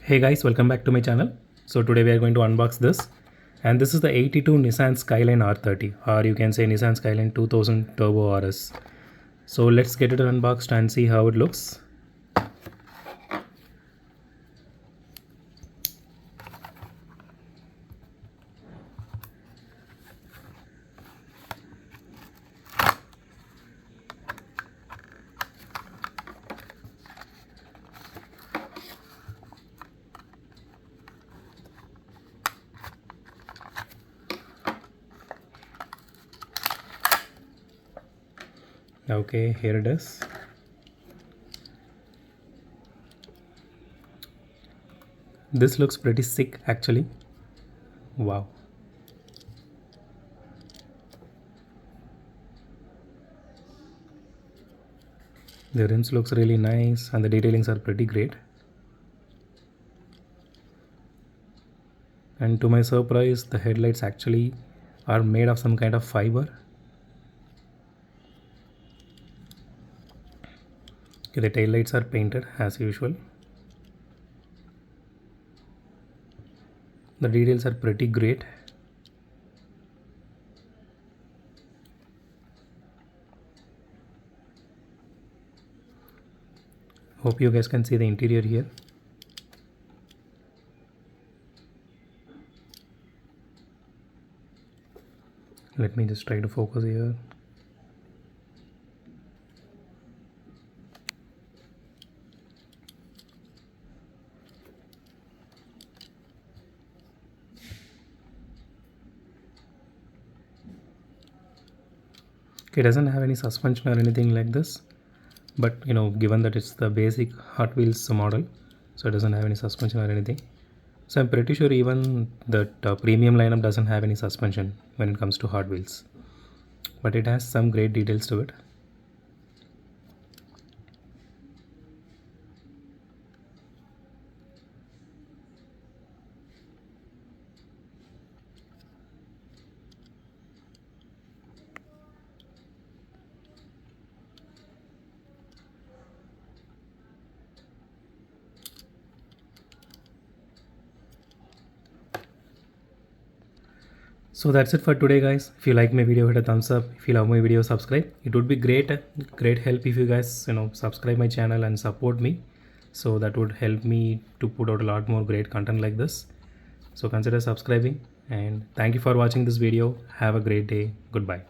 Hey guys, welcome back to my channel. So today we are going to unbox this, and this is the 82 Nissan Skyline R30, or you can say Nissan Skyline 2000 Turbo RS. So let's get it unboxed and see how it looks. Okay, here it is. This looks pretty sick actually. Wow. The rims looks really nice and the detailings are pretty great. And to my surprise, the headlights actually are made of some kind of fiber. Okay, the tail lights are painted as usual. The details are pretty great. Hope you guys can see the interior here. Let me just try to focus here. It doesn't have any suspension or anything like this, but given that it's the basic Hot Wheels model, so it doesn't have any suspension or anything. So I'm pretty sure even that premium lineup doesn't have any suspension when it comes to Hot Wheels, but it has some great details to it. So that's it for today guys. If you like my video, hit a thumbs up. If you love my video, subscribe. It would be great help if you guys subscribe my channel and support me. So that would help me to put out a lot more great content like this. So consider subscribing, and thank you for watching this video. Have a great day. Goodbye.